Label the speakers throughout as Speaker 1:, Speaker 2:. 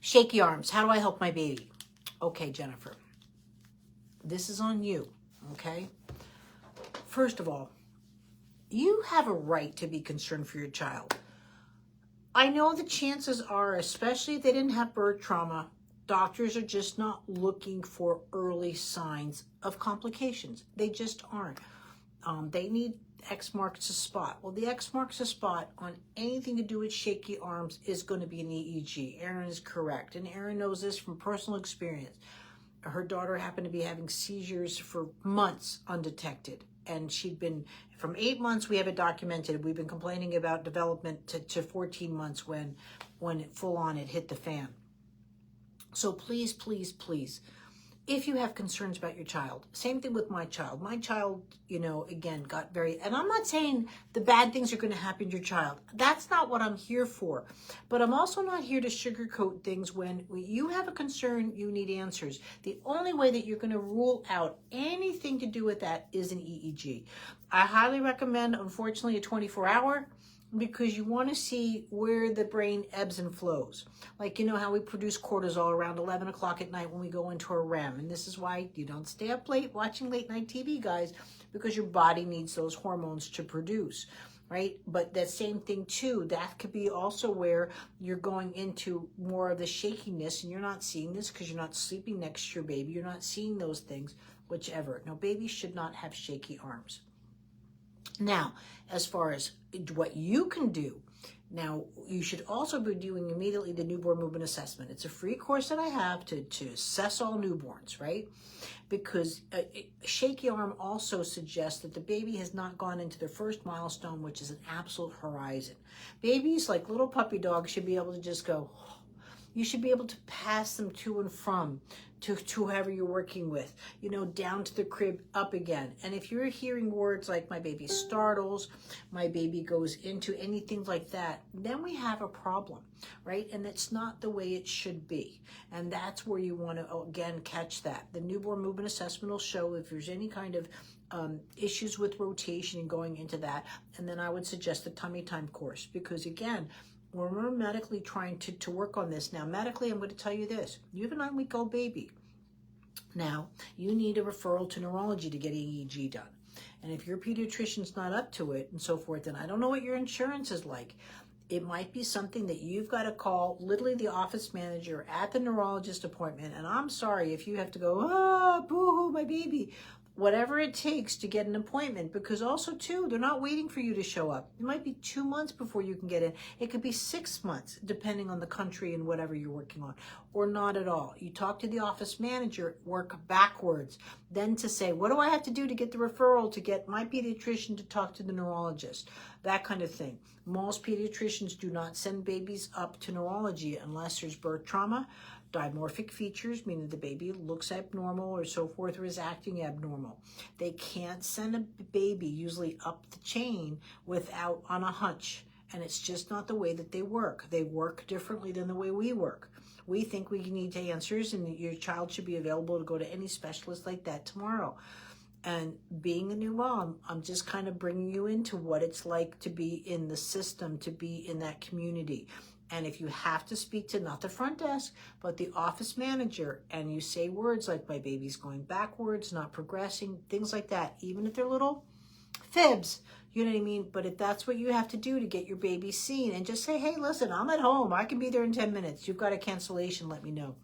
Speaker 1: Shaky arms. How do I help my baby? Okay, Jennifer. This is on you, okay? First of all, you have a right to be concerned for your child. I know the chances are, especially if they didn't have birth trauma, doctors are just not looking for early signs of complications. They just aren't. They need X marks a spot. Well, the X marks a spot on anything to do with shaky arms is going to be an EEG. Erin is correct. And Erin knows this from personal experience. Her daughter happened to be having seizures for months undetected. And she'd been, from 8 months, we have it documented. We've been complaining about development to 14 months when it full on, it hit the fan. So please, please, please, if you have concerns about your child, same thing with my child. My child, again, got very, and I'm not saying the bad things are going to happen to your child. That's not what I'm here for. But I'm also not here to sugarcoat things. When you have a concern, you need answers. The only way that you're going to rule out anything to do with that is an EEG. I highly recommend, unfortunately, a 24-hour, because you want to see where the brain ebbs and flows. Like, how we produce cortisol around 11 o'clock at night when we go into a REM. And this is why you don't stay up late watching late night TV, guys, because your body needs those hormones to produce, right? But that same thing too, that could be also where you're going into more of the shakiness, and you're not seeing this because you're not sleeping next to your baby. You're not seeing those things, whichever. No, babies should not have shaky arms. Now, as far as what you can do, now you should also be doing immediately the newborn movement assessment. It's a free course that I have to assess all newborns, right? Because a shaky arm also suggests that the baby has not gone into their first milestone, which is an absolute horizon. Babies, like little puppy dogs, should be able to just go. You should be able to pass them to and from to whoever you're working with, down to the crib, up again. And if you're hearing words like my baby startles, my baby goes into anything like that, then we have a problem, right? And that's not the way it should be. And that's where you want to, again, catch that. The newborn movement assessment will show if there's any kind of issues with rotation and going into that. And then I would suggest the tummy time course, because again, when we're medically trying to work on this. Now, medically, I'm going to tell you this. You have a 9-week-old baby. Now, you need a referral to neurology to get EEG done. And if your pediatrician's not up to it and so forth, then I don't know what your insurance is like. It might be something that you've got to call literally the office manager at the neurologist appointment. And I'm sorry if you have to go, boo-hoo, my baby. Whatever it takes to get an appointment, because also too, they're not waiting for you to show up. It might be 2 months before you can get in. It could be 6 months, depending on the country and whatever you're working on, or not at all. You talk to the office manager, work backwards, then to say, what do I have to do to get the referral to get my pediatrician to talk to the neurologist? That kind of thing. Most pediatricians do not send babies up to neurology unless there's birth trauma, dimorphic features, meaning the baby looks abnormal or so forth, or is acting abnormal. They can't send a baby usually up the chain without on a hunch. And it's just not the way that they work. They work differently than the way we work. We think we need answers, and your child should be available to go to any specialist like that tomorrow. And being a new mom, I'm just kind of bringing you into what it's like to be in the system, to be in that community. And if you have to speak to not the front desk, but the office manager, and you say words like, my baby's going backwards, not progressing, things like that, even if they're little fibs, you know what I mean? But if that's what you have to do to get your baby seen, and just say, hey, listen, I'm at home. I can be there in 10 minutes. You've got a cancellation, let me know.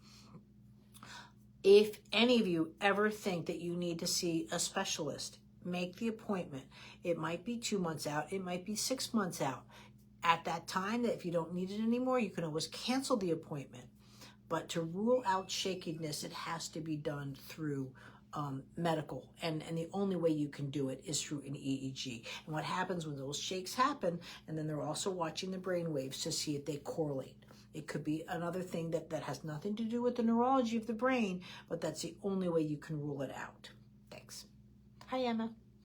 Speaker 1: If any of you ever think that you need to see a specialist, make the appointment. It might be 2 months out. It might be 6 months out. At that time, that if you don't need it anymore, you can always cancel the appointment. But to rule out shakiness, it has to be done through medical. And the only way you can do it is through an EEG. And what happens when those shakes happen, and then they're also watching the brain waves to see if they correlate. It could be another thing that has nothing to do with the neurology of the brain, but that's the only way you can rule it out. Thanks. Hi, Emma.